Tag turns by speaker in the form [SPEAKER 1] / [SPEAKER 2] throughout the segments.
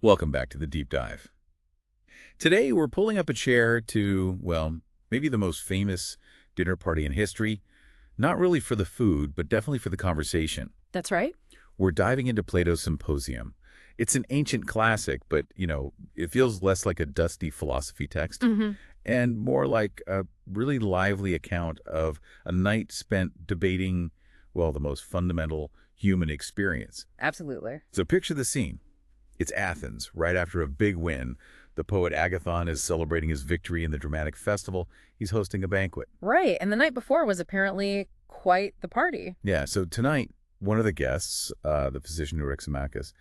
[SPEAKER 1] Welcome back to the deep dive. Today, we're pulling up a chair to, well, maybe the most famous dinner party in history. Not really for the food, but definitely for the conversation.
[SPEAKER 2] That's right.
[SPEAKER 1] We're diving into Plato's Symposium. It's an ancient classic, but, it feels less like a dusty philosophy text
[SPEAKER 2] Hmm.
[SPEAKER 1] and more like a really lively account of a night spent debating, well, the most fundamental human experience.
[SPEAKER 2] Absolutely.
[SPEAKER 1] So picture the scene. It's Athens, right after a big win. The poet Agathon is celebrating his victory in the dramatic festival. He's hosting a banquet.
[SPEAKER 2] Right. And the night before was apparently quite the party.
[SPEAKER 1] Yeah, so tonight, one of the guests, the physician Eryximachus,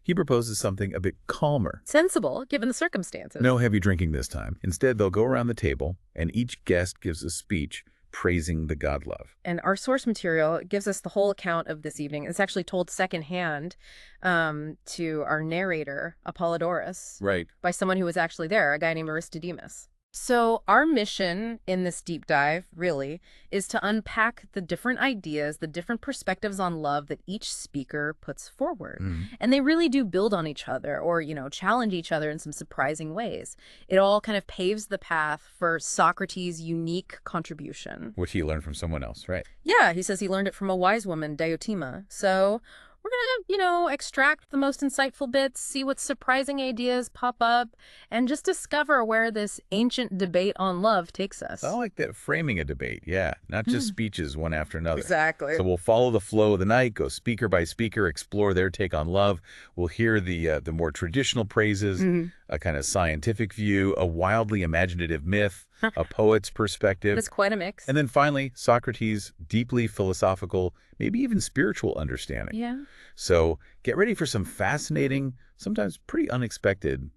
[SPEAKER 1] he proposes something a bit calmer.
[SPEAKER 2] Sensible, given the circumstances.
[SPEAKER 1] No heavy drinking this time. Instead, they'll go around the table, and each guest gives a speech praising the god love.
[SPEAKER 2] And our source material gives us the whole account of this evening. It's actually told secondhand to our narrator, Apollodorus,
[SPEAKER 1] Right.
[SPEAKER 2] by someone who was actually there, a guy named Aristodemus. So our mission in this deep dive, really, is to unpack the different ideas, the different perspectives on love that each speaker puts forward. And they really do build on each other or, challenge each other in some surprising ways. It all kind of paves the path for Socrates' unique contribution.
[SPEAKER 1] Which he learned from someone else, right?
[SPEAKER 2] Yeah, he says he learned it from a wise woman, Diotima. So we're going to, extract the most insightful bits, see what surprising ideas pop up, and just discover where this ancient debate on love takes us.
[SPEAKER 1] I like that, framing a debate, yeah. Not just speeches one after another.
[SPEAKER 2] Exactly.
[SPEAKER 1] So we'll follow the flow of the night, go speaker by speaker, explore their take on love. We'll hear the more traditional praises, a kind of scientific view, a wildly imaginative myth, a poet's perspective.
[SPEAKER 2] It's quite a mix.
[SPEAKER 1] And then finally, Socrates' deeply philosophical, maybe even spiritual understanding.
[SPEAKER 2] Yeah.
[SPEAKER 1] So get ready for some fascinating, sometimes pretty unexpected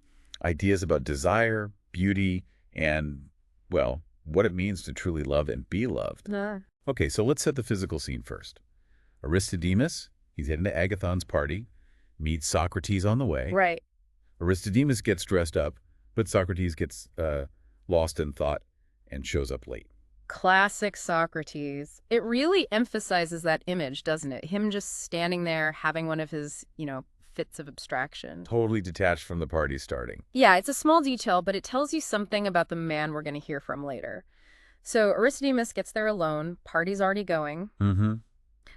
[SPEAKER 1] ideas about desire, beauty, and, well, what it means to truly love and be loved. Okay, so let's set the physical scene first. Aristodemus, he's heading to Agathon's party, meets Socrates on the way.
[SPEAKER 2] Right.
[SPEAKER 1] Aristodemus gets dressed up, but Socrates gets lost in thought and shows up late.
[SPEAKER 2] Classic Socrates. It really emphasizes that image, doesn't it? Him just standing there having one of his, fits of abstraction.
[SPEAKER 1] Totally detached from the party starting.
[SPEAKER 2] Yeah, it's a small detail, but it tells you something about the man we're going to hear from later. So Aristodemus gets there alone. Party's already going.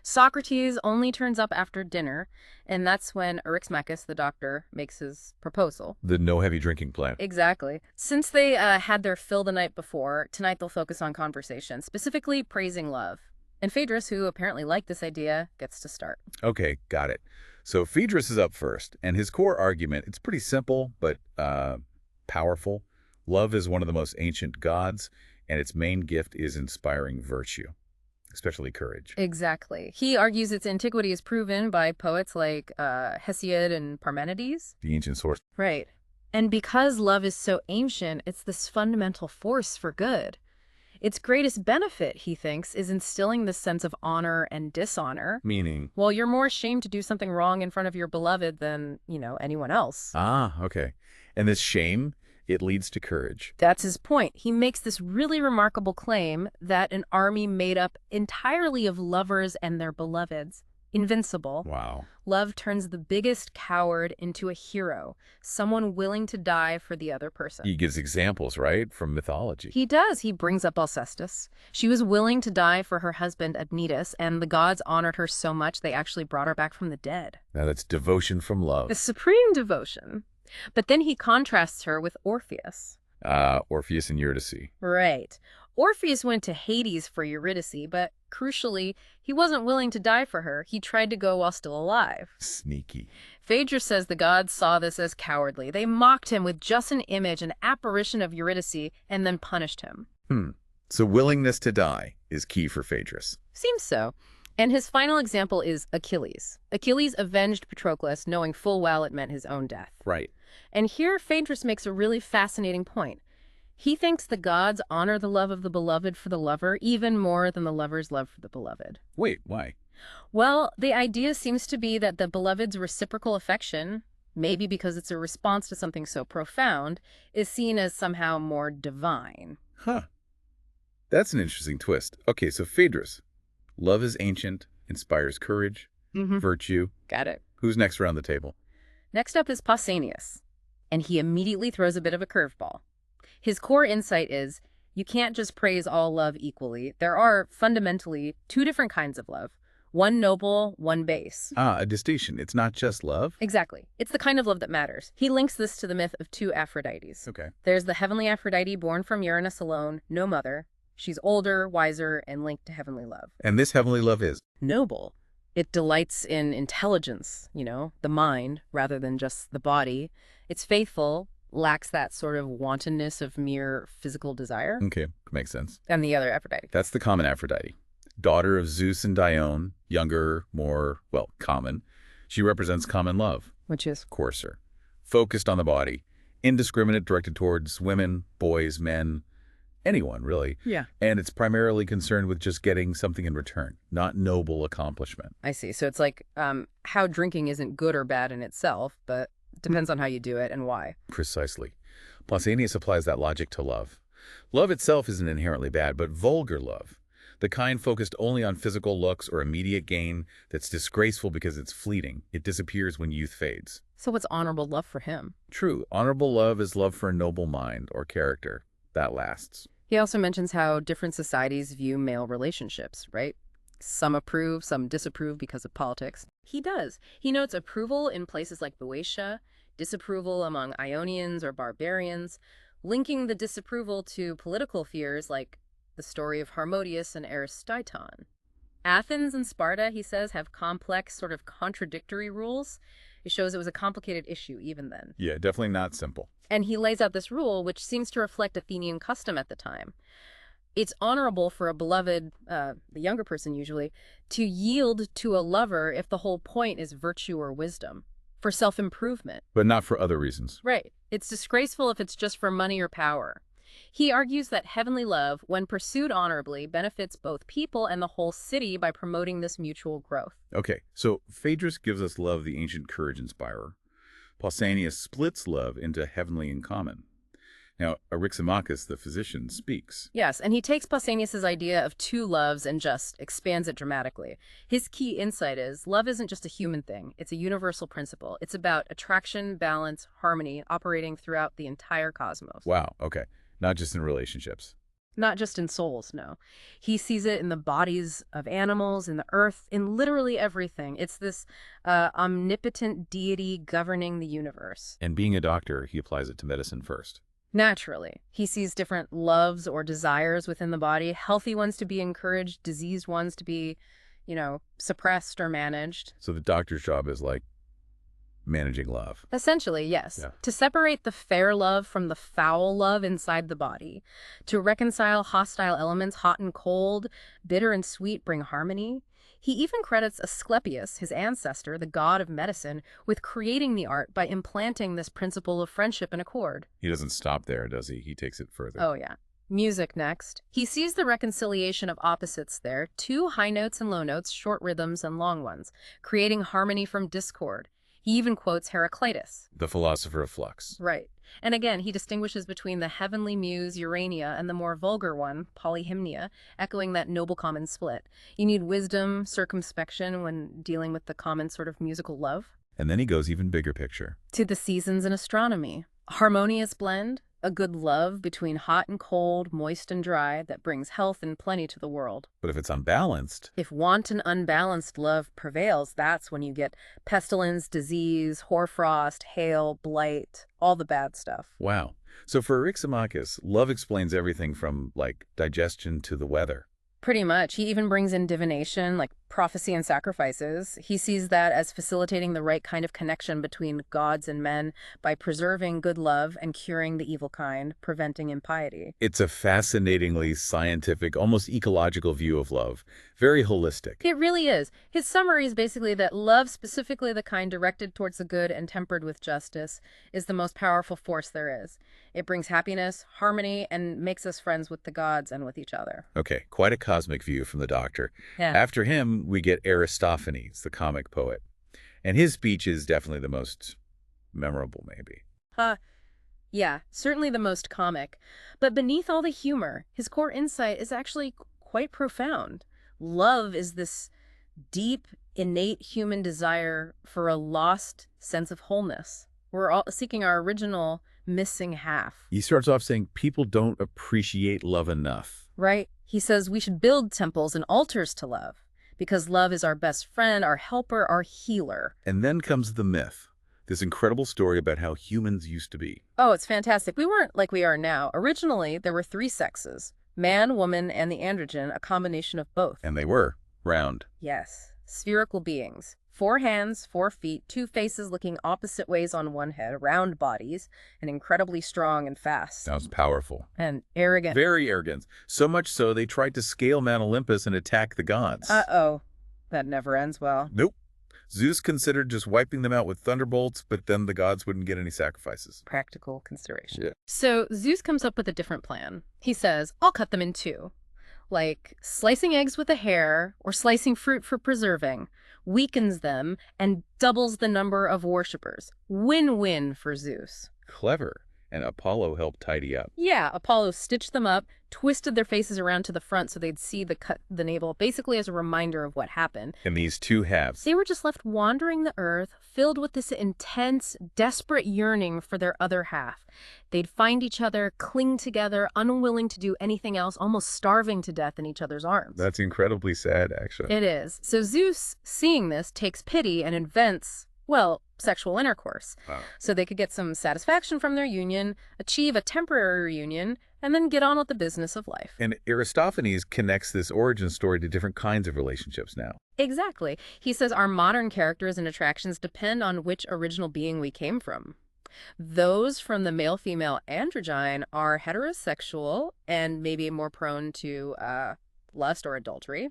[SPEAKER 2] Socrates only turns up after dinner, and that's when Eryximachus, the doctor, makes his proposal.
[SPEAKER 1] The no heavy drinking plan.
[SPEAKER 2] Exactly. Since they had their fill the night before, tonight they'll focus on conversation, specifically praising love. And Phaedrus, who apparently liked this idea, gets to start.
[SPEAKER 1] Okay, got it. So Phaedrus is up first, and his core argument, it's pretty simple, but powerful. Love is one of the most ancient gods, and its main gift is inspiring virtue, especially courage.
[SPEAKER 2] Exactly. He argues its antiquity is proven by poets like Hesiod and Parmenides.
[SPEAKER 1] The ancient source.
[SPEAKER 2] Right. And because love is so ancient, it's this fundamental force for good. Its greatest benefit, he thinks, is instilling this sense of honor and dishonor.
[SPEAKER 1] Meaning?
[SPEAKER 2] Well, you're more ashamed to do something wrong in front of your beloved than, anyone else.
[SPEAKER 1] Ah, okay. And this shame, it leads to courage.
[SPEAKER 2] That's his point. He makes this really remarkable claim that an army made up entirely of lovers and their beloveds, invincible.
[SPEAKER 1] Wow.
[SPEAKER 2] Love turns the biggest coward into a hero, someone willing to die for the other person.
[SPEAKER 1] He gives examples, right, from mythology.
[SPEAKER 2] He does. He brings up Alcestis. She was willing to die for her husband Admetus, and the gods honored her so much they actually brought her back from the dead.
[SPEAKER 1] Now that's devotion from love.
[SPEAKER 2] The supreme devotion. But then he contrasts her with Orpheus.
[SPEAKER 1] Orpheus and Eurydice.
[SPEAKER 2] Right. Orpheus went to Hades for Eurydice, but crucially, he wasn't willing to die for her. He tried to go while still alive.
[SPEAKER 1] Sneaky.
[SPEAKER 2] Phaedrus says the gods saw this as cowardly. They mocked him with just an image, an apparition of Eurydice, and then punished him.
[SPEAKER 1] So willingness to die is key for Phaedrus.
[SPEAKER 2] Seems so. And his final example is Achilles. Achilles avenged Patroclus, knowing full well it meant his own death.
[SPEAKER 1] Right.
[SPEAKER 2] And here Phaedrus makes a really fascinating point. He thinks the gods honor the love of the beloved for the lover even more than the lover's love for the beloved.
[SPEAKER 1] Wait, why?
[SPEAKER 2] Well, the idea seems to be that the beloved's reciprocal affection, maybe because it's a response to something so profound, is seen as somehow more divine.
[SPEAKER 1] Huh. That's an interesting twist. Okay, so Phaedrus. Love is ancient, inspires courage, virtue.
[SPEAKER 2] Got it.
[SPEAKER 1] Who's next around the table?
[SPEAKER 2] Next up is Pausanias, and he immediately throws a bit of a curveball. His core insight is, you can't just praise all love equally. There are fundamentally two different kinds of love. One noble, one base.
[SPEAKER 1] Ah, a distinction. It's not just love?
[SPEAKER 2] Exactly. It's the kind of love that matters. He links this to the myth of two Aphrodites.
[SPEAKER 1] Okay.
[SPEAKER 2] There's the heavenly Aphrodite born from Uranus alone, no mother. She's older, wiser, and linked to heavenly love.
[SPEAKER 1] And this heavenly love is?
[SPEAKER 2] Noble. It delights in intelligence, the mind, rather than just the body. It's faithful, lacks that sort of wantonness of mere physical desire.
[SPEAKER 1] Okay, makes sense.
[SPEAKER 2] And the other Aphrodite.
[SPEAKER 1] That's the common Aphrodite. Daughter of Zeus and Dione, younger, more, well, common. She represents common love.
[SPEAKER 2] Which is?
[SPEAKER 1] Coarser. Focused on the body. Indiscriminate, directed towards women, boys, men, anyone, really.
[SPEAKER 2] Yeah.
[SPEAKER 1] And it's primarily concerned with just getting something in return, not noble accomplishment.
[SPEAKER 2] I see. So it's like how drinking isn't good or bad in itself, but depends on how you do it and why.
[SPEAKER 1] Precisely. Pausanias applies that logic to love. Love itself isn't inherently bad, but vulgar love, the kind focused only on physical looks or immediate gain, that's disgraceful because it's fleeting. It disappears when youth fades.
[SPEAKER 2] So what's honorable love for him?
[SPEAKER 1] True. Honorable love is love for a noble mind or character. That lasts.
[SPEAKER 2] He also mentions how different societies view male relationships, right? Some approve, some disapprove because of politics. He does. He notes approval in places like Boeotia, disapproval among Ionians or barbarians, linking the disapproval to political fears like the story of Harmodius and Aristoton. Athens and Sparta, he says, have complex, sort of contradictory rules. It shows it was a complicated issue even then.
[SPEAKER 1] Yeah, definitely not simple.
[SPEAKER 2] And he lays out this rule, which seems to reflect Athenian custom at the time. It's honorable for a beloved, the younger person usually, to yield to a lover if the whole point is virtue or wisdom, for self-improvement.
[SPEAKER 1] But not for other reasons.
[SPEAKER 2] Right. It's disgraceful if it's just for money or power. He argues that heavenly love, when pursued honorably, benefits both people and the whole city by promoting this mutual growth.
[SPEAKER 1] Okay, so Phaedrus gives us love, the ancient courage inspirer. Pausanias splits love into heavenly and common. Now, Eryximachus, the physician, speaks.
[SPEAKER 2] Yes, and he takes Pausanias' idea of two loves and just expands it dramatically. His key insight is, love isn't just a human thing. It's a universal principle. It's about attraction, balance, harmony, operating throughout the entire cosmos.
[SPEAKER 1] Wow, okay. Not just in relationships.
[SPEAKER 2] Not just in souls, no. He sees it in the bodies of animals, in the earth, in literally everything. It's this omnipotent deity governing the universe.
[SPEAKER 1] And being a doctor, he applies it to medicine first.
[SPEAKER 2] Naturally. He sees different loves or desires within the body, healthy ones to be encouraged, diseased ones to be, suppressed or managed.
[SPEAKER 1] So the doctor's job is like managing love.
[SPEAKER 2] Essentially, yes.
[SPEAKER 1] Yeah.
[SPEAKER 2] To separate the fair love from the foul love inside the body. To reconcile hostile elements, hot and cold, bitter and sweet, bring harmony. He even credits Asclepius, his ancestor, the god of medicine, with creating the art by implanting this principle of friendship and accord.
[SPEAKER 1] He doesn't stop there, does he? He takes it further.
[SPEAKER 2] Oh, yeah. Music next. He sees the reconciliation of opposites there, two high notes and low notes, short rhythms and long ones, creating harmony from discord. He even quotes Heraclitus.
[SPEAKER 1] The philosopher of flux.
[SPEAKER 2] Right. And again, he distinguishes between the heavenly muse, Urania, and the more vulgar one, Polyhymnia, echoing that noble common split. You need wisdom, circumspection when dealing with the common sort of musical love.
[SPEAKER 1] And then he goes even bigger picture.
[SPEAKER 2] To the seasons in astronomy. Harmonious blend, a good love between hot and cold, moist and dry, that brings health and plenty to the world.
[SPEAKER 1] But if it's unbalanced...
[SPEAKER 2] If wanton, unbalanced love prevails, that's when you get pestilence, disease, hoarfrost, hail, blight, all the bad stuff.
[SPEAKER 1] Wow. So for Eryximachus, love explains everything from, digestion to the weather.
[SPEAKER 2] Pretty much. He even brings in divination, like prophecy and sacrifices. He sees that as facilitating the right kind of connection between gods and men by preserving good love and curing the evil kind, preventing impiety.
[SPEAKER 1] It's a fascinatingly scientific, almost ecological view of love. Very holistic.
[SPEAKER 2] It really is. His summary is basically that love, specifically the kind directed towards the good and tempered with justice, is the most powerful force there is. It brings happiness, harmony, and makes us friends with the gods and with each other.
[SPEAKER 1] Okay, quite a cosmic view from the doctor.
[SPEAKER 2] Yeah.
[SPEAKER 1] After him, we get Aristophanes, the comic poet. And his speech is definitely the most memorable, maybe.
[SPEAKER 2] Yeah, certainly the most comic. But beneath all the humor, his core insight is actually quite profound. Love is this deep, innate human desire for a lost sense of wholeness. We're all seeking our original missing half.
[SPEAKER 1] He starts off saying people don't appreciate love enough.
[SPEAKER 2] Right? He says we should build temples and altars to love because love is our best friend, our helper, our healer.
[SPEAKER 1] And then comes the myth, this incredible story about how humans used to be.
[SPEAKER 2] Oh, it's fantastic. We weren't like we are now. Originally, there were three sexes, man, woman, and the androgen, a combination of both.
[SPEAKER 1] And they were round.
[SPEAKER 2] Yes, spherical beings. 4 hands, 4 feet, 2 faces looking opposite ways on one head, round bodies, and incredibly strong and fast.
[SPEAKER 1] Sounds powerful.
[SPEAKER 2] And arrogant.
[SPEAKER 1] Very arrogant. So much so they tried to scale Mount Olympus and attack the gods.
[SPEAKER 2] Uh-oh. That never ends well.
[SPEAKER 1] Nope. Zeus considered just wiping them out with thunderbolts, but then the gods wouldn't get any sacrifices.
[SPEAKER 2] Practical consideration.
[SPEAKER 1] Yeah.
[SPEAKER 2] So Zeus comes up with a different plan. He says, I'll cut them in 2. Like slicing eggs with a hair or slicing fruit for preserving weakens them and doubles the number of worshippers. Win-win for Zeus.
[SPEAKER 1] Clever. And Apollo helped tidy up.
[SPEAKER 2] Yeah, Apollo stitched them up, twisted their faces around to the front so they'd see the navel, basically as a reminder of what happened.
[SPEAKER 1] And these two halves.
[SPEAKER 2] They were just left wandering the earth, filled with this intense, desperate yearning for their other half. They'd find each other, cling together, unwilling to do anything else, almost starving to death in each other's arms.
[SPEAKER 1] That's incredibly sad, actually.
[SPEAKER 2] It is. So Zeus, seeing this, takes pity and invents, well, sexual intercourse.
[SPEAKER 1] Wow.
[SPEAKER 2] So they could get some satisfaction from their union, achieve a temporary reunion, and then get on with the business of life.
[SPEAKER 1] And Aristophanes connects this origin story to different kinds of relationships now.
[SPEAKER 2] Exactly. He says our modern characters and attractions depend on which original being we came from. Those from the male-female androgyne are heterosexual and maybe more prone to lust or adultery.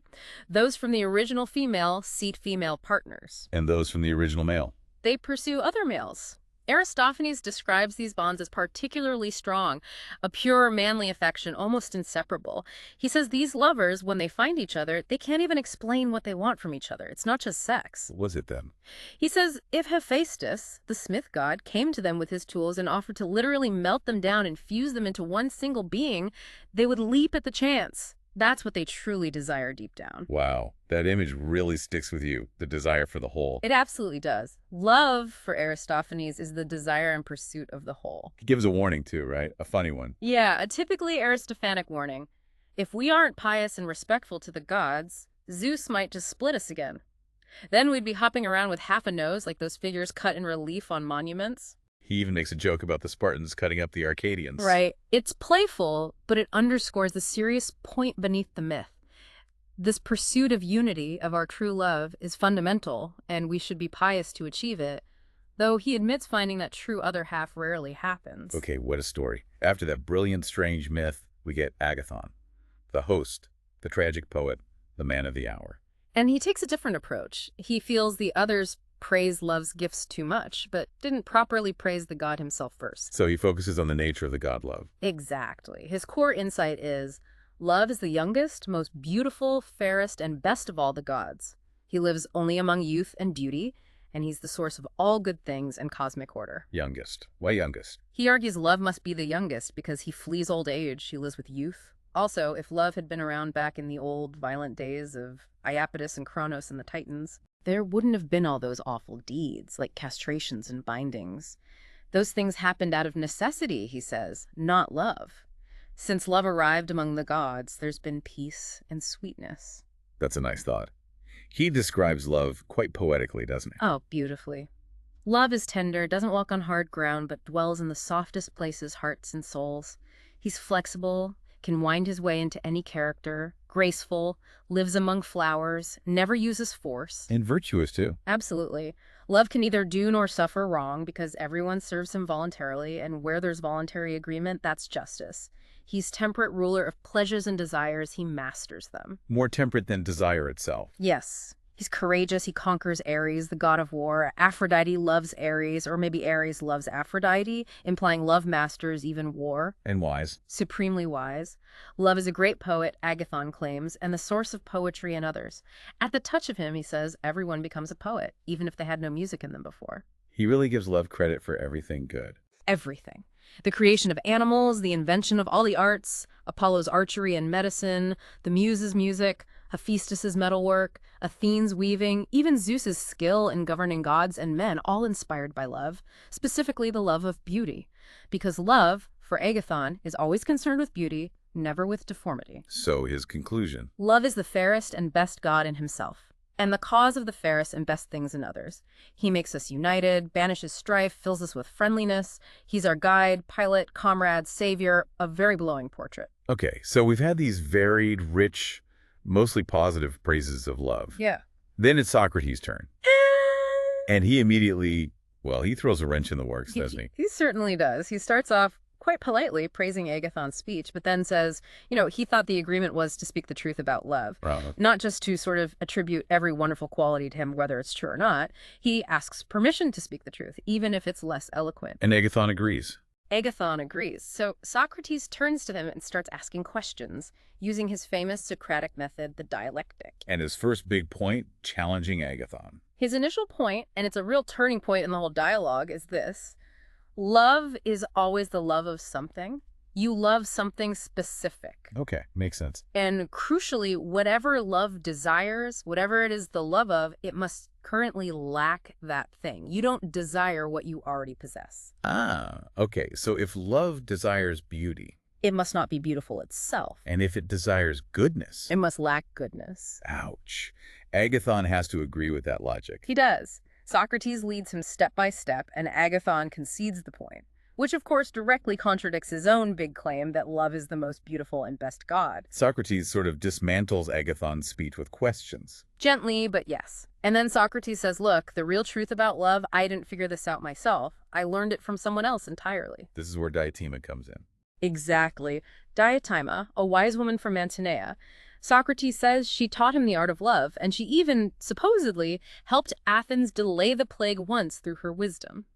[SPEAKER 2] Those from the original female seek female partners.
[SPEAKER 1] And those from the original male.
[SPEAKER 2] They pursue other males. Aristophanes describes these bonds as particularly strong, a pure manly affection, almost inseparable. He says these lovers, when they find each other, they can't even explain what they want from each other. It's not just sex.
[SPEAKER 1] What was it then?
[SPEAKER 2] He says if Hephaestus, the smith god, came to them with his tools and offered to literally melt them down and fuse them into one single being, they would leap at the chance. That's what they truly desire deep down.
[SPEAKER 1] Wow, that image really sticks with you, the desire for the whole.
[SPEAKER 2] It absolutely does. Love, for Aristophanes, is the desire and pursuit of the whole.
[SPEAKER 1] He gives a warning too, right? A funny one.
[SPEAKER 2] Yeah, a typically Aristophanic warning. If we aren't pious and respectful to the gods, Zeus might just split us again. Then we'd be hopping around with half a nose like those figures cut in relief on monuments.
[SPEAKER 1] He even makes a joke about the Spartans cutting up the Arcadians.
[SPEAKER 2] Right. It's playful, but it underscores the serious point beneath the myth. This pursuit of unity, of our true love, is fundamental, and we should be pious to achieve it, though he admits finding that true other half rarely happens.
[SPEAKER 1] Okay, what a story. After that brilliant, strange myth, we get Agathon, the host, the tragic poet, the man of the hour.
[SPEAKER 2] And he takes a different approach. He feels the others praise love's gifts too much, but didn't properly praise the god himself first.
[SPEAKER 1] So he focuses on the nature of the god love.
[SPEAKER 2] Exactly. His core insight is, love is the youngest, most beautiful, fairest, and best of all the gods. He lives only among youth and beauty, and he's the source of all good things and cosmic order.
[SPEAKER 1] Youngest. Why youngest?
[SPEAKER 2] He argues love must be the youngest because he flees old age, he lives with youth. Also, if love had been around back in the old, violent days of Iapetus and Kronos and the Titans, there wouldn't have been all those awful deeds, like castrations and bindings. Those things happened out of necessity, he says, not love. Since love arrived among the gods, there's been peace and sweetness.
[SPEAKER 1] That's a nice thought. He describes love quite poetically, doesn't he?
[SPEAKER 2] Oh, beautifully. Love is tender, doesn't walk on hard ground, but dwells in the softest places, hearts and souls. He's flexible, can wind his way into any character, graceful, lives among flowers, never uses force.
[SPEAKER 1] And virtuous, too.
[SPEAKER 2] Absolutely. Love can neither do nor suffer wrong because everyone serves him voluntarily, and where there's voluntary agreement, that's justice. He's temperate ruler of pleasures and desires. He masters them.
[SPEAKER 1] More temperate than desire itself.
[SPEAKER 2] Yes. He's courageous. He conquers Ares, the god of war. Aphrodite loves Ares, or maybe Ares loves Aphrodite, implying love masters even war.
[SPEAKER 1] And wise.
[SPEAKER 2] Supremely wise. Love is a great poet, Agathon claims, and the source of poetry in others. At the touch of him, he says, everyone becomes a poet, even if they had no music in them before.
[SPEAKER 1] He really gives love credit for everything good.
[SPEAKER 2] Everything. The creation of animals, the invention of all the arts, Apollo's archery and medicine, the muses' music, Hephaestus's metalwork, Athene's weaving, even Zeus's skill in governing gods and men, all inspired by love, specifically the love of beauty. Because love, for Agathon, is always concerned with beauty, never with deformity.
[SPEAKER 1] So his conclusion.
[SPEAKER 2] Love is the fairest and best God in himself, and the cause of the fairest and best things in others. He makes us united, banishes strife, fills us with friendliness. He's our guide, pilot, comrade, savior, a very glowing portrait.
[SPEAKER 1] Okay, so we've had these varied, rich, mostly positive praises of love.
[SPEAKER 2] Yeah.
[SPEAKER 1] Then it's Socrates' turn. And he immediately, well, he throws a wrench in the works, doesn't he?
[SPEAKER 2] He certainly does. He starts off quite politely praising Agathon's speech, but then says, he thought the agreement was to speak the truth about love, not just to sort of attribute every wonderful quality to him, whether it's true or not. He asks permission to speak the truth, even if it's less eloquent.
[SPEAKER 1] And Agathon agrees.
[SPEAKER 2] Agathon agrees. So Socrates turns to him and starts asking questions, using his famous Socratic method, the dialectic.
[SPEAKER 1] And his first big point, challenging Agathon.
[SPEAKER 2] His initial point, and it's a real turning point in the whole dialogue, is this. Love is always the love of something. You love something specific.
[SPEAKER 1] Okay, makes sense.
[SPEAKER 2] And crucially, whatever love desires, whatever it is the love of, it must currently lack that thing. You don't desire what you already possess.
[SPEAKER 1] Okay. So if love desires beauty,
[SPEAKER 2] it must not be beautiful itself.
[SPEAKER 1] And if it desires goodness,
[SPEAKER 2] it must lack goodness.
[SPEAKER 1] Ouch. Agathon has to agree with that logic.
[SPEAKER 2] He does. Socrates leads him step by step, and Agathon concedes the point, which of course directly contradicts his own big claim that love is the most beautiful and best God.
[SPEAKER 1] Socrates sort of dismantles Agathon's speech with questions.
[SPEAKER 2] Gently, but yes. And then Socrates says, look, the real truth about love, I didn't figure this out myself. I learned it from someone else entirely.
[SPEAKER 1] This is where Diotima comes in.
[SPEAKER 2] Exactly. Diotima, a wise woman from Mantinea, Socrates says she taught him the art of love, and she even, supposedly, helped Athens delay the plague once through her wisdom.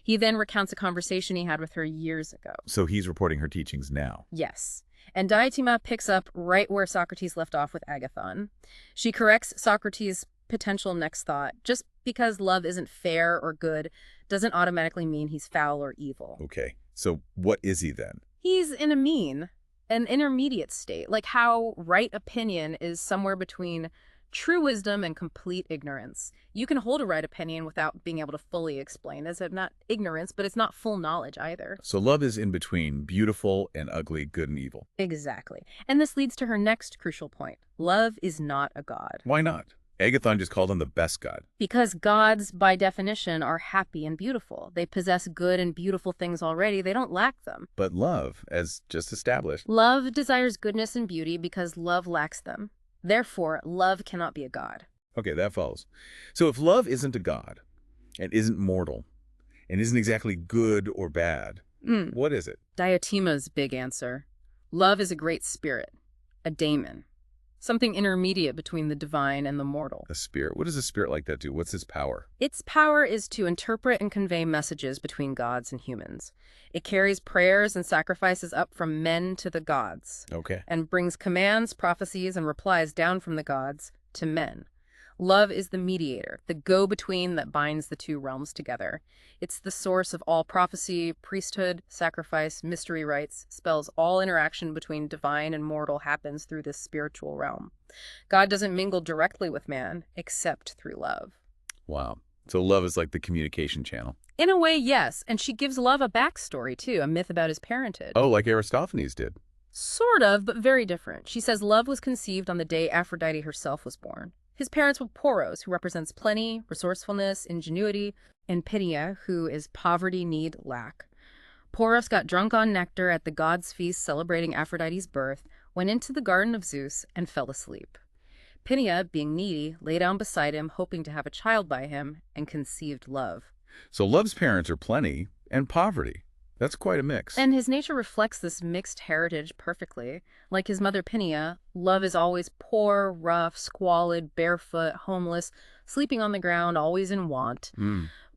[SPEAKER 2] He then recounts a conversation he had with her years ago.
[SPEAKER 1] So he's reporting her teachings now.
[SPEAKER 2] Yes. And Diotima picks up right where Socrates left off with Agathon. She corrects Socrates' potential next thought. Just because love isn't fair or good doesn't automatically mean he's foul or evil.
[SPEAKER 1] Okay. So what is he then?
[SPEAKER 2] He's in a mean, an intermediate state, like how right opinion is somewhere between true wisdom and complete ignorance. You can hold a right opinion without being able to fully explain, as if not ignorance, but it's not full knowledge either.
[SPEAKER 1] So love is in between beautiful and ugly, good and evil.
[SPEAKER 2] Exactly. And this leads to her next crucial point. Love is not a god.
[SPEAKER 1] Why not? Agathon just called him the best god.
[SPEAKER 2] Because gods, by definition, are happy and beautiful. They possess good and beautiful things already. They don't lack them.
[SPEAKER 1] But love, as just established.
[SPEAKER 2] Love desires goodness and beauty because love lacks them. Therefore, love cannot be a god.
[SPEAKER 1] Okay, that follows. So if love isn't a god, and isn't mortal, and isn't exactly good or bad, what is it?
[SPEAKER 2] Diotima's big answer. Love is a great spirit, a daemon. Something intermediate between the divine and the mortal.
[SPEAKER 1] A spirit. What does a spirit like that do? What's its power?
[SPEAKER 2] Its power is to interpret and convey messages between gods and humans. It carries prayers and sacrifices up from men to the gods.
[SPEAKER 1] Okay.
[SPEAKER 2] And brings commands, prophecies, and replies down from the gods to men. Love is the mediator, the go-between that binds the two realms together. It's the source of all prophecy, priesthood, sacrifice, mystery rites, spells all interaction between divine and mortal happens through this spiritual realm. God doesn't mingle directly with man, except through love.
[SPEAKER 1] Wow. So love is like the communication channel.
[SPEAKER 2] In a way, yes. And she gives love a backstory, too, a myth about his parentage.
[SPEAKER 1] Oh, like Aristophanes did.
[SPEAKER 2] Sort of, but very different. She says love was conceived on the day Aphrodite herself was born. His parents were Poros, who represents plenty, resourcefulness, ingenuity, and Pythia, who is poverty, need, lack. Poros got drunk on nectar at the gods' feast celebrating Aphrodite's birth, went into the garden of Zeus, and fell asleep. Pythia, being needy, lay down beside him, hoping to have a child by him, and conceived love.
[SPEAKER 1] So love's parents are plenty and poverty. That's quite a mix.
[SPEAKER 2] And his nature reflects this mixed heritage perfectly. Like his mother Pythia, love is always poor, rough, squalid, barefoot, homeless, sleeping on the ground, always in want.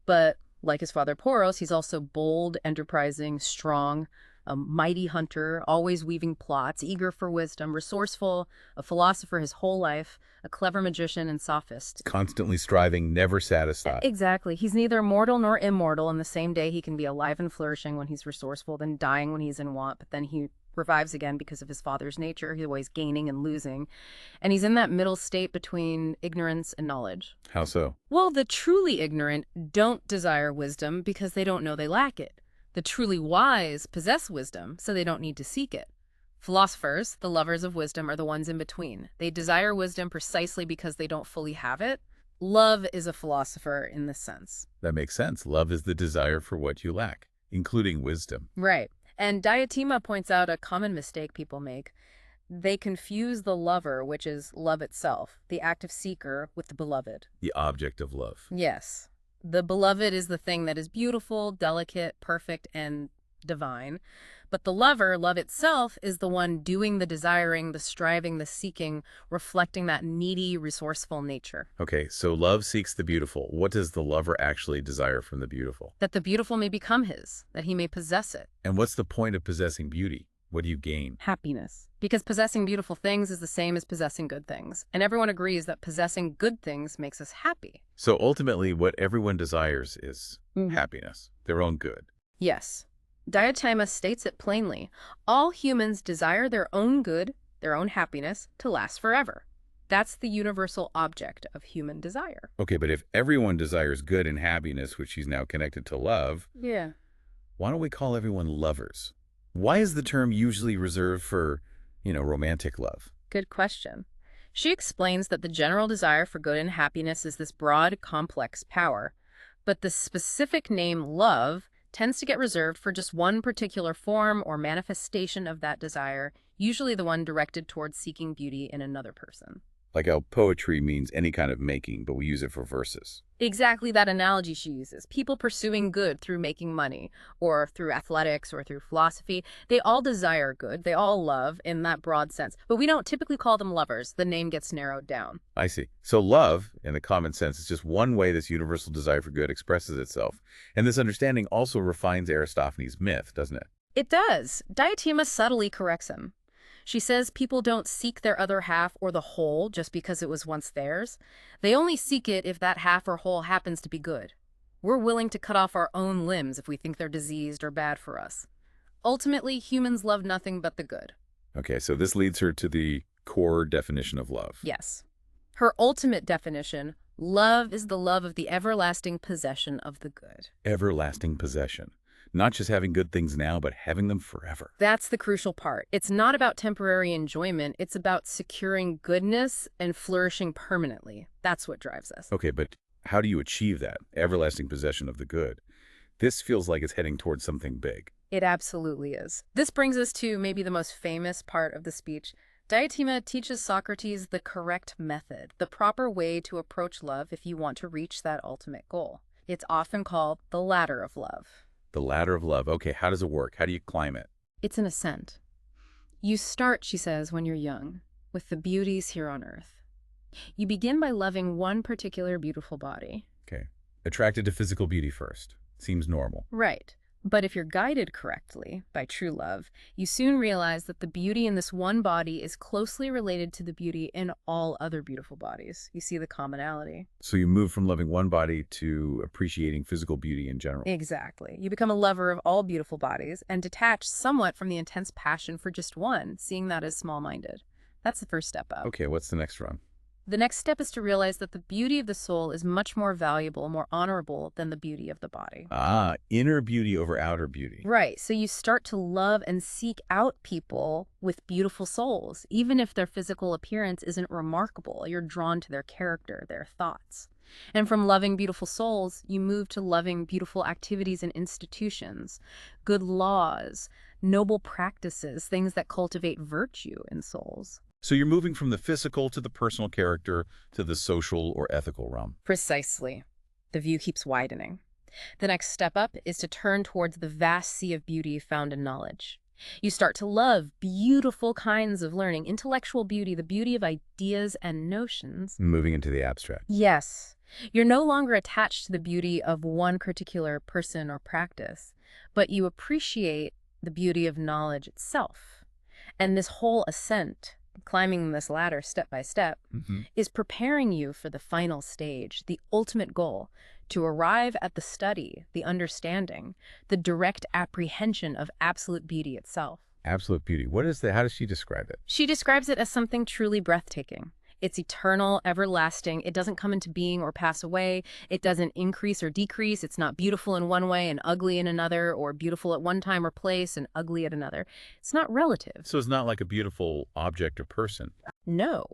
[SPEAKER 2] But like his father Poros, he's also bold, enterprising, strong, a mighty hunter, always weaving plots, eager for wisdom, resourceful, a philosopher his whole life, a clever magician and sophist.
[SPEAKER 1] Constantly striving, never satisfied.
[SPEAKER 2] Exactly. He's neither mortal nor immortal. In the same day, he can be alive and flourishing when he's resourceful, then dying when he's in want, but then he revives again because of his father's nature. He's always gaining and losing. And he's in that middle state between ignorance and knowledge.
[SPEAKER 1] How so?
[SPEAKER 2] Well, the truly ignorant don't desire wisdom because they don't know they lack it. The truly wise possess wisdom, so they don't need to seek it. Philosophers, the lovers of wisdom, are the ones in between. They desire wisdom precisely because they don't fully have it. Love is a philosopher in this sense.
[SPEAKER 1] That makes sense. Love is the desire for what you lack, including wisdom.
[SPEAKER 2] Right. And Diotima points out a common mistake people make. They confuse the lover, which is love itself, the active seeker, with the beloved.
[SPEAKER 1] The object of love.
[SPEAKER 2] Yes. The beloved is the thing that is beautiful, delicate, perfect, and divine. But the lover, love itself, is the one doing the desiring, the striving, the seeking, reflecting that needy, resourceful nature.
[SPEAKER 1] Okay, so love seeks the beautiful. What does the lover actually desire from the beautiful?
[SPEAKER 2] That the beautiful may become his, that he may possess it.
[SPEAKER 1] And what's the point of possessing beauty? What do you gain?
[SPEAKER 2] Happiness. Because possessing beautiful things is the same as possessing good things. And everyone agrees that possessing good things makes us happy.
[SPEAKER 1] So ultimately, what everyone desires is happiness, their own good.
[SPEAKER 2] Yes. Diotima states it plainly. All humans desire their own good, their own happiness, to last forever. That's the universal object of human desire.
[SPEAKER 1] Okay, but if everyone desires good and happiness, which is now connected to love, why don't we call everyone lovers? Why is the term usually reserved for, romantic love?
[SPEAKER 2] Good question. She explains that the general desire for good and happiness is this broad, complex power, but the specific name love tends to get reserved for just one particular form or manifestation of that desire, usually the one directed towards seeking beauty in another person.
[SPEAKER 1] Like how poetry means any kind of making, but we use it for verses.
[SPEAKER 2] Exactly that analogy she uses. People pursuing good through making money, or through athletics, or through philosophy, they all desire good, they all love in that broad sense. But we don't typically call them lovers. The name gets narrowed down.
[SPEAKER 1] I see. So love, in the common sense, is just one way this universal desire for good expresses itself. And this understanding also refines Aristophanes' myth, doesn't it?
[SPEAKER 2] It does. Diotima subtly corrects him. She says people don't seek their other half or the whole just because it was once theirs. They only seek it if that half or whole happens to be good. We're willing to cut off our own limbs if we think they're diseased or bad for us. Ultimately, humans love nothing but the good.
[SPEAKER 1] Okay, so this leads her to the core definition of love.
[SPEAKER 2] Yes. Her ultimate definition, love is the love of the everlasting possession of the good.
[SPEAKER 1] Everlasting possession. Not just having good things now, but having them forever.
[SPEAKER 2] That's the crucial part. It's not about temporary enjoyment. It's about securing goodness and flourishing permanently. That's what drives us.
[SPEAKER 1] Okay, but how do you achieve that? Everlasting possession of the good. This feels like it's heading towards something big.
[SPEAKER 2] It absolutely is. This brings us to maybe the most famous part of the speech. Diotima teaches Socrates the correct method, the proper way to approach love if you want to reach that ultimate goal. It's often called the ladder of love.
[SPEAKER 1] The ladder of love. Okay, how does it work? How do you climb it?
[SPEAKER 2] It's an ascent. You start, she says, when you're young, with the beauties here on earth. You begin by loving one particular beautiful body.
[SPEAKER 1] Okay. Attracted to physical beauty first. Seems normal.
[SPEAKER 2] Right. But if you're guided correctly by true love, you soon realize that the beauty in this one body is closely related to the beauty in all other beautiful bodies. You see the commonality.
[SPEAKER 1] So you move from loving one body to appreciating physical beauty in general.
[SPEAKER 2] Exactly. You become a lover of all beautiful bodies and detach somewhat from the intense passion for just one, seeing that as small-minded. That's the first step up.
[SPEAKER 1] Okay, what's the next rung?
[SPEAKER 2] The next step is to realize that the beauty of the soul is much more valuable, more honorable than the beauty of the body.
[SPEAKER 1] Ah, inner beauty over outer beauty.
[SPEAKER 2] Right. So you start to love and seek out people with beautiful souls. Even if their physical appearance isn't remarkable, you're drawn to their character, their thoughts. And from loving beautiful souls, you move to loving beautiful activities and institutions, good laws, noble practices, things that cultivate virtue in souls.
[SPEAKER 1] So you're moving from the physical to the personal character to the social or ethical realm.
[SPEAKER 2] Precisely. The view keeps widening. The next step up is to turn towards the vast sea of beauty found in knowledge. You start to love beautiful kinds of learning, intellectual beauty, the beauty of ideas and notions.
[SPEAKER 1] Moving into the abstract.
[SPEAKER 2] Yes. You're no longer attached to the beauty of one particular person or practice, but you appreciate the beauty of knowledge itself. And this whole ascent, climbing this ladder step by step, is preparing you for the final stage, the ultimate goal, to arrive at the study, the understanding, the direct apprehension of absolute beauty itself.
[SPEAKER 1] Absolute beauty. What is that? How does she describe it?
[SPEAKER 2] She describes it as something truly breathtaking. It's eternal, everlasting. It doesn't come into being or pass away. It doesn't increase or decrease. It's not beautiful in one way and ugly in another, or beautiful at one time or place and ugly at another. It's not relative.
[SPEAKER 1] So it's not like a beautiful object or person.
[SPEAKER 2] No.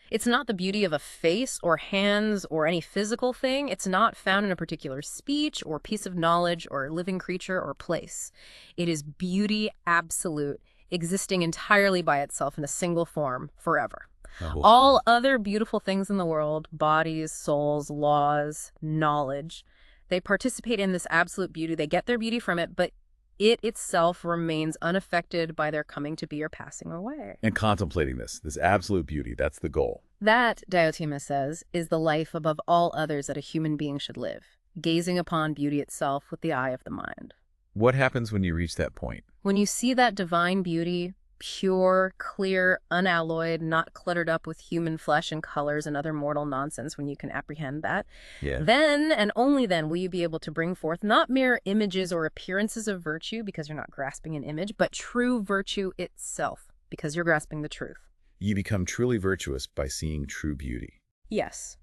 [SPEAKER 2] It's not the beauty of a face or hands or any physical thing. It's not found in a particular speech or piece of knowledge or living creature or place. It is beauty absolute, existing entirely by itself in a single form forever.
[SPEAKER 1] Oh.
[SPEAKER 2] All other beautiful things in the world, bodies, souls, laws, knowledge, they participate in this absolute beauty. They get their beauty from it, but it itself remains unaffected by their coming to be or passing away.
[SPEAKER 1] And contemplating this absolute beauty, that's the goal.
[SPEAKER 2] That, Diotima says, is the life above all others that a human being should live, gazing upon beauty itself with the eye of the mind.
[SPEAKER 1] What happens when you reach that point?
[SPEAKER 2] When you see that divine beauty, pure, clear, unalloyed, not cluttered up with human flesh and colors and other mortal nonsense, when you can apprehend that, then and only then will you be able to bring forth not mere images or appearances of virtue because you're not grasping an image, but true virtue itself because you're grasping the truth.
[SPEAKER 1] You become truly virtuous by seeing true beauty.
[SPEAKER 2] Yes.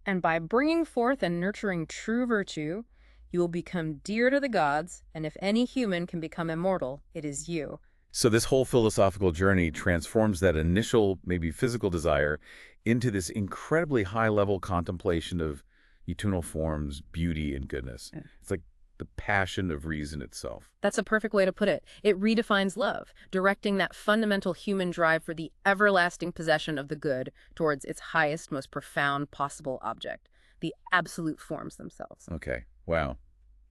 [SPEAKER 2] And by bringing forth and nurturing true virtue, you will become dear to the gods, and if any human can become immortal, it is you.
[SPEAKER 1] So this whole philosophical journey transforms that initial, maybe physical desire into this incredibly high-level contemplation of eternal forms, beauty, and goodness. Yeah. It's like the passion of reason itself.
[SPEAKER 2] That's a perfect way to put it. It redefines love, directing that fundamental human drive for the everlasting possession of the good towards its highest, most profound possible object, the absolute forms themselves.
[SPEAKER 1] Okay. Wow.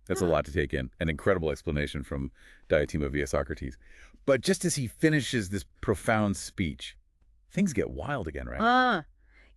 [SPEAKER 1] That's a lot to take in. An incredible explanation from Diotima via Socrates. But just as he finishes this profound speech, things get wild again, right?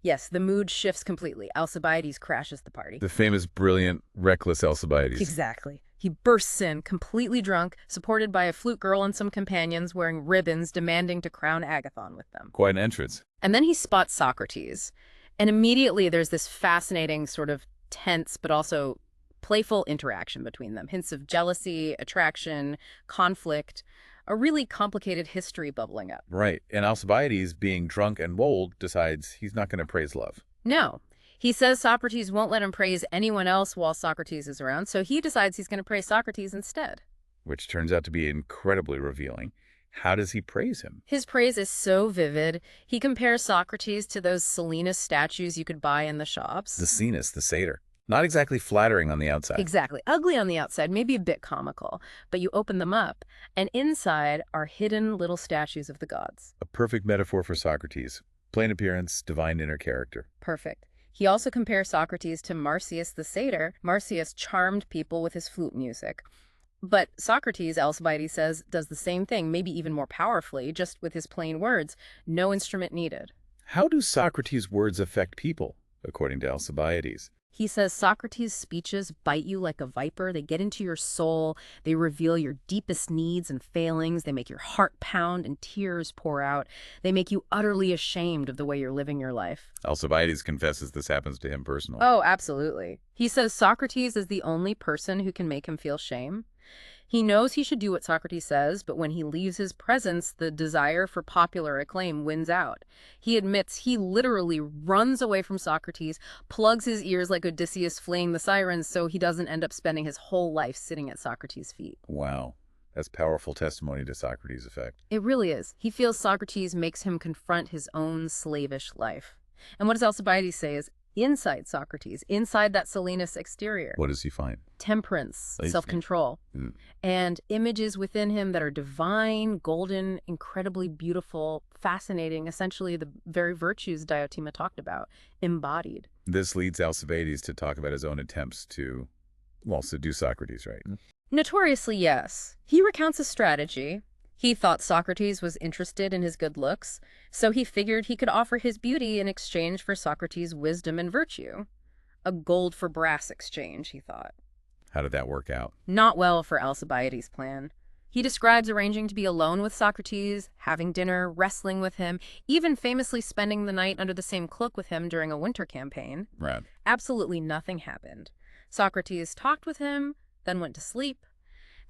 [SPEAKER 2] Yes, the mood shifts completely. Alcibiades crashes the party.
[SPEAKER 1] The famous, brilliant, reckless Alcibiades.
[SPEAKER 2] Exactly. He bursts in, completely drunk, supported by a flute girl and some companions wearing ribbons, demanding to crown Agathon with them.
[SPEAKER 1] Quite an entrance.
[SPEAKER 2] And then he spots Socrates. And immediately there's this fascinating sort of tense but also playful interaction between them. Hints of jealousy, attraction, conflict, a really complicated history bubbling up.
[SPEAKER 1] Right. And Alcibiades, being drunk and bold, decides he's not going to praise love.
[SPEAKER 2] No. He says Socrates won't let him praise anyone else while Socrates is around, so he decides he's going to praise Socrates instead.
[SPEAKER 1] Which turns out to be incredibly revealing. How does he praise him?
[SPEAKER 2] His praise is so vivid. He compares Socrates to those Silenus statues you could buy in the shops.
[SPEAKER 1] The Silenus, the satyr. Not exactly flattering on the outside.
[SPEAKER 2] Exactly. Ugly on the outside, maybe a bit comical. But you open them up, and inside are hidden little statues of the gods.
[SPEAKER 1] A perfect metaphor for Socrates. Plain appearance, divine inner character.
[SPEAKER 2] Perfect. He also compares Socrates to Marsyas the satyr. Marsyas charmed people with his flute music. But Socrates, Alcibiades says, does the same thing, maybe even more powerfully, just with his plain words. No instrument needed.
[SPEAKER 1] How do Socrates' words affect people, according to Alcibiades?
[SPEAKER 2] He says Socrates' speeches bite you like a viper. They get into your soul. They reveal your deepest needs and failings. They make your heart pound and tears pour out. They make you utterly ashamed of the way you're living your life.
[SPEAKER 1] Alcibiades confesses this happens to him personally.
[SPEAKER 2] Oh, absolutely. He says Socrates is the only person who can make him feel shame. He knows he should do what Socrates says, but when he leaves his presence, the desire for popular acclaim wins out. He admits he literally runs away from Socrates, plugs his ears like Odysseus fleeing the sirens so he doesn't end up spending his whole life sitting at Socrates' feet.
[SPEAKER 1] Wow. That's powerful testimony to Socrates' effect.
[SPEAKER 2] It really is. He feels Socrates makes him confront his own slavish life. And what does Alcibiades say is, inside Socrates, inside that Silenus exterior.
[SPEAKER 1] What does he find?
[SPEAKER 2] Temperance, self-control, and images within him that are divine, golden, incredibly beautiful, fascinating, essentially the very virtues Diotima talked about, embodied.
[SPEAKER 1] This leads Alcibiades to talk about his own attempts to, well, seduce Socrates, right?
[SPEAKER 2] Notoriously, yes. He recounts a strategy. He thought Socrates was interested in his good looks, so he figured he could offer his beauty in exchange for Socrates' wisdom and virtue. A gold for brass exchange, he thought.
[SPEAKER 1] How did that work out?
[SPEAKER 2] Not well for Alcibiades' plan. He describes arranging to be alone with Socrates, having dinner, wrestling with him, even famously spending the night under the same cloak with him during a winter campaign.
[SPEAKER 1] Right.
[SPEAKER 2] Absolutely nothing happened. Socrates talked with him, then went to sleep.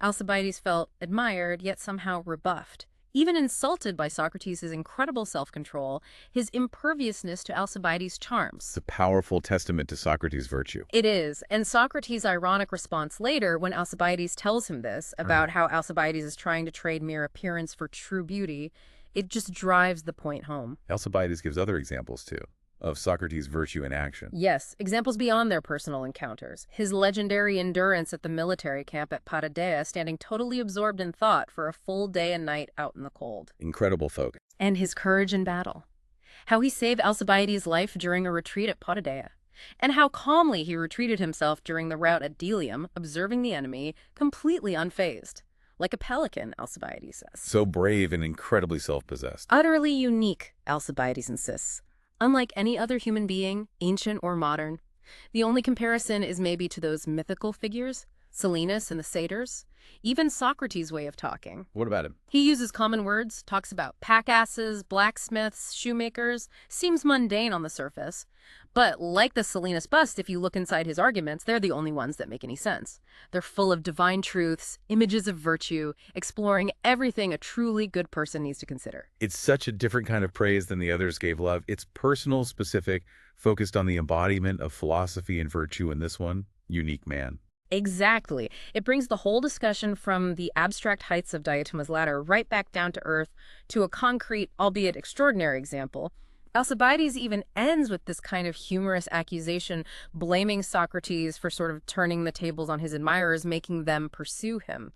[SPEAKER 2] Alcibiades felt admired, yet somehow rebuffed. even insulted by Socrates' incredible self-control, his imperviousness to Alcibiades' charms.
[SPEAKER 1] It's a powerful testament to Socrates' virtue.
[SPEAKER 2] It is, and Socrates' ironic response later when Alcibiades tells him this, about how Alcibiades is trying to trade mere appearance for true beauty, it just drives the point home.
[SPEAKER 1] Alcibiades gives other examples, too, of Socrates' virtue in action.
[SPEAKER 2] Yes, examples beyond their personal encounters. His legendary endurance at the military camp at Patadea, standing totally absorbed in thought for a full day and night out in the cold.
[SPEAKER 1] Incredible focus.
[SPEAKER 2] And his courage in battle. How he saved Alcibiades' life during a retreat at Patadea. And how calmly he retreated himself during the rout at Delium, observing the enemy, completely unfazed. Like a pelican, Alcibiades says.
[SPEAKER 1] So brave and incredibly self-possessed.
[SPEAKER 2] Utterly unique, Alcibiades insists. Unlike any other human being, ancient or modern. The only comparison is maybe to those mythical figures, Silenus and the satyrs, even Socrates' way of talking.
[SPEAKER 1] What about him?
[SPEAKER 2] He uses common words, talks about pack-asses, blacksmiths, shoemakers, seems mundane on the surface. But like the Silenus bust, if you look inside his arguments, they're the only ones that make any sense. They're full of divine truths, images of virtue, exploring everything a truly good person needs to consider.
[SPEAKER 1] It's such a different kind of praise than the others gave love. It's personal, specific, focused on the embodiment of philosophy and virtue in this one. Unique man.
[SPEAKER 2] Exactly. It brings the whole discussion from the abstract heights of Diotima's ladder right back down to earth to a concrete, albeit extraordinary example. Alcibiades even ends with this kind of humorous accusation, blaming Socrates for sort of turning the tables on his admirers, making them pursue him.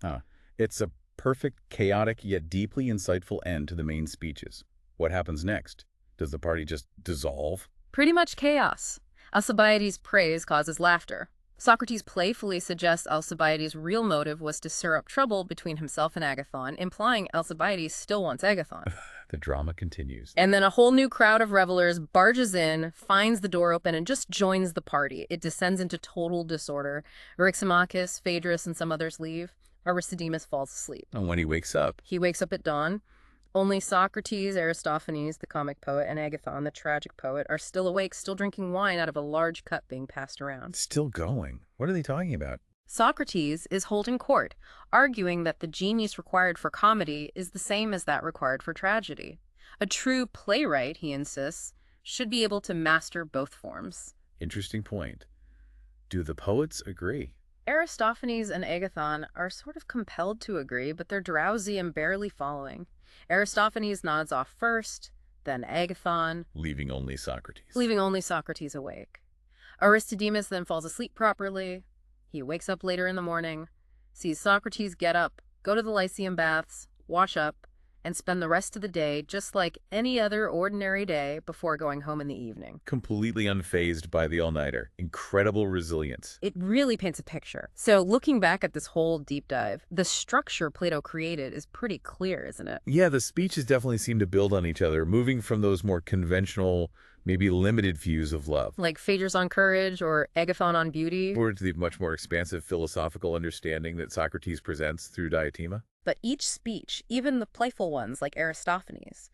[SPEAKER 1] It's a perfect, chaotic, yet deeply insightful end to the main speeches. What happens next? Does the party just dissolve?
[SPEAKER 2] Pretty much chaos. Alcibiades' praise causes laughter. Socrates playfully suggests Alcibiades' real motive was to stir up trouble between himself and Agathon, implying Alcibiades still wants Agathon.
[SPEAKER 1] The drama continues.
[SPEAKER 2] And then a whole new crowd of revelers barges in, finds the door open, and just joins the party. It descends into total disorder. Eryximachus, Phaedrus, and some others leave. Aristodemus falls asleep.
[SPEAKER 1] And when he wakes up,
[SPEAKER 2] At dawn. Only Socrates, Aristophanes, the comic poet, and Agathon, the tragic poet, are still awake, still drinking wine out of a large cup being passed around.
[SPEAKER 1] still going. What are they talking about?
[SPEAKER 2] Socrates is holding court, arguing that the genius required for comedy is the same as that required for tragedy. A true playwright, he insists, should be able to master both forms.
[SPEAKER 1] Interesting point. Do the poets agree?
[SPEAKER 2] Aristophanes and Agathon are sort of compelled to agree, but they're drowsy and barely following. Aristophanes nods off first, then Agathon,
[SPEAKER 1] Leaving only Socrates.
[SPEAKER 2] leaving only Socrates awake. Aristodemus then falls asleep properly. He wakes up later in the morning, sees Socrates get up, go to the Lyceum baths, wash up, and spend the rest of the day just like any other ordinary day before going home in the evening.
[SPEAKER 1] Completely unfazed by the all-nighter. Incredible resilience.
[SPEAKER 2] It really paints a picture. So looking back at this whole deep dive, the structure Plato created is pretty clear, isn't it?
[SPEAKER 1] Yeah, the speeches definitely seem to build on each other, moving from those more conventional, maybe limited views of love,
[SPEAKER 2] Like Phaedrus on courage or Agathon on beauty.
[SPEAKER 1] forward to the much more expansive philosophical understanding that Socrates presents through Diotima.
[SPEAKER 2] But each speech, even the playful ones like Aristophanes,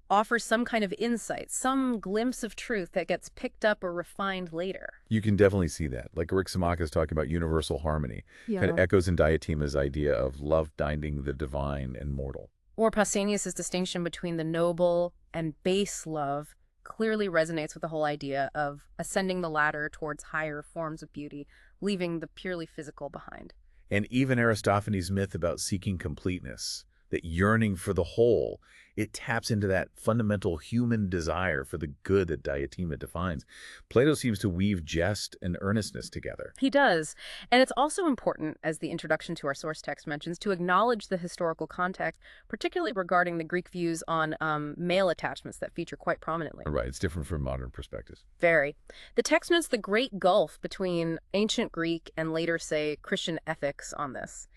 [SPEAKER 2] offers some kind of insight, some glimpse of truth that gets picked up or refined later.
[SPEAKER 1] You can definitely see that. Like Eryximachus talking about universal harmony. Kind of echoes in Diotima's idea of love binding the divine and mortal.
[SPEAKER 2] Or Pausanias' distinction between the noble and base love clearly resonates with the whole idea of ascending the ladder towards higher forms of beauty, leaving the purely physical behind.
[SPEAKER 1] And even Aristophanes' myth about seeking completeness, that yearning for the whole, it taps into that fundamental human desire for the good that Diotima defines. Plato seems to weave jest and earnestness together.
[SPEAKER 2] He does. And it's also important, as the introduction to our source text mentions, to acknowledge the historical context, particularly regarding the Greek views on male attachments that feature quite prominently.
[SPEAKER 1] Right, it's different from modern perspectives.
[SPEAKER 2] Very. The text notes the great gulf between ancient Greek and later, say, Christian ethics on this.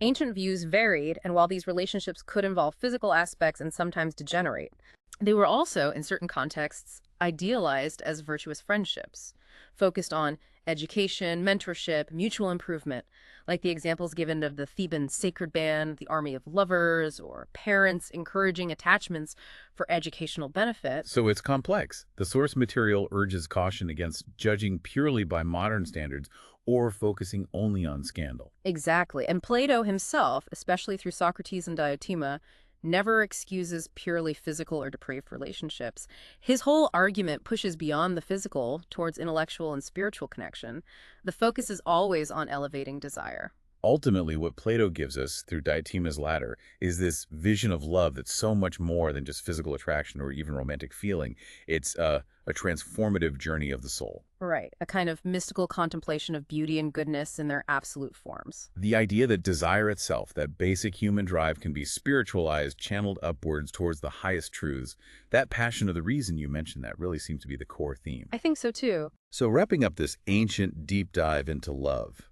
[SPEAKER 2] Ancient views varied, and while these relationships could involve physical aspects and sometimes degenerate, they were also, in certain contexts, idealized as virtuous friendships, focused on education, mentorship, mutual improvement, like the examples given of the Theban sacred band, the army of lovers, or parents encouraging attachments for educational benefit.
[SPEAKER 1] So it's complex. The source material urges caution against judging purely by modern standards or focusing only on scandal.
[SPEAKER 2] Exactly. And Plato himself, especially through Socrates and Diotima, never excuses purely physical or depraved relationships. His whole argument pushes beyond the physical towards intellectual and spiritual connection. The focus is always on elevating desire.
[SPEAKER 1] Ultimately, what Plato gives us through Diotima's ladder is this vision of love that's so much more than just physical attraction or even romantic feeling. It's a transformative journey of the soul.
[SPEAKER 2] Right, a kind of mystical contemplation of beauty and goodness in their absolute forms.
[SPEAKER 1] The idea that desire itself, that basic human drive, can be spiritualized, channeled upwards towards the highest truths, that passion of the reason you mentioned, that really seems to be the core theme.
[SPEAKER 2] I think so too.
[SPEAKER 1] So wrapping up this ancient deep dive into love,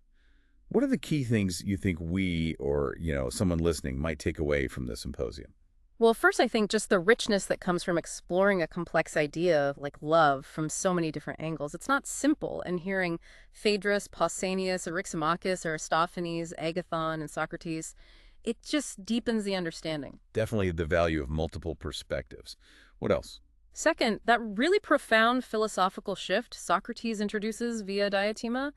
[SPEAKER 1] what are the key things you think we or, someone listening might take away from the symposium?
[SPEAKER 2] Well, first, I think just the richness that comes from exploring a complex idea like love from so many different angles. It's not simple, and hearing Phaedrus, Pausanias, Eryximachus, Aristophanes, Agathon, and Socrates, it just deepens the understanding.
[SPEAKER 1] Definitely the value of multiple perspectives. What else?
[SPEAKER 2] Second, that really profound philosophical shift Socrates introduces via Diotima,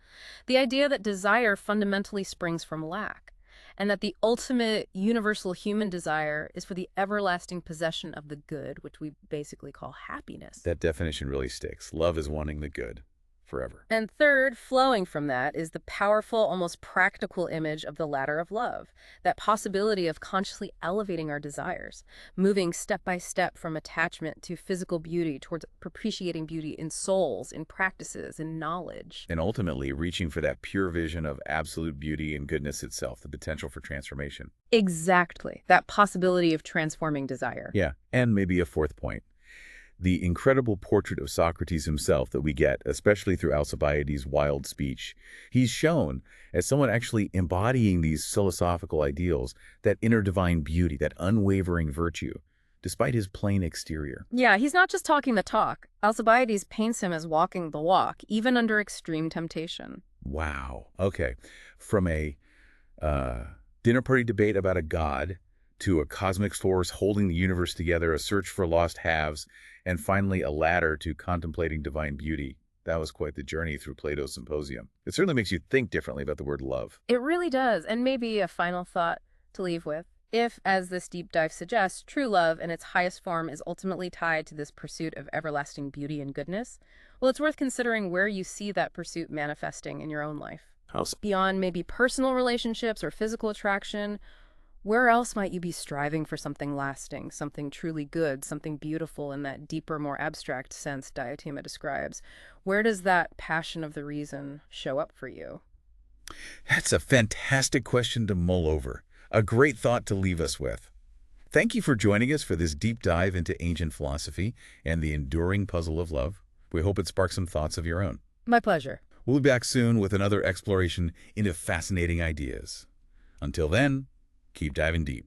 [SPEAKER 2] the idea that desire fundamentally springs from lack, and that the ultimate universal human desire is for the everlasting possession of the good, which we basically call happiness.
[SPEAKER 1] That definition really sticks. Love is wanting the good forever.
[SPEAKER 2] And third, flowing from that is the powerful, almost practical image of the ladder of love, that possibility of consciously elevating our desires, moving step by step from attachment to physical beauty towards appreciating beauty in souls, in practices, in knowledge.
[SPEAKER 1] And ultimately reaching for that pure vision of absolute beauty and goodness itself, the potential for transformation.
[SPEAKER 2] Exactly. That possibility of transforming desire.
[SPEAKER 1] Yeah, and maybe a fourth point. The incredible portrait of Socrates himself that we get, especially through Alcibiades' wild speech, he's shown as someone actually embodying these philosophical ideals, that inner divine beauty, that unwavering virtue, despite his plain exterior.
[SPEAKER 2] Yeah, he's not just talking the talk. Alcibiades paints him as walking the walk, even under extreme temptation.
[SPEAKER 1] Wow. Okay. From a dinner party debate about a god to a cosmic force holding the universe together, a search for lost halves, and finally a ladder to contemplating divine beauty. That was quite the journey through Plato's Symposium. It certainly makes you think differently about the word love.
[SPEAKER 2] It really does. And maybe a final thought to leave with. If, as this deep dive suggests, true love in its highest form is ultimately tied to this pursuit of everlasting beauty and goodness, well, it's worth considering where you see that pursuit manifesting in your own life.
[SPEAKER 1] How so?
[SPEAKER 2] Beyond maybe personal relationships or physical attraction, where else might you be striving for something lasting, something truly good, something beautiful in that deeper, more abstract sense Diotima describes? Where does that passion of the reason show up for you?
[SPEAKER 1] That's a fantastic question to mull over. A great thought to leave us with. Thank you for joining us for this deep dive into ancient philosophy and the enduring puzzle of love. We hope it sparks some thoughts of your own.
[SPEAKER 2] My pleasure.
[SPEAKER 1] We'll be back soon with another exploration into fascinating ideas. Until then, keep diving deep.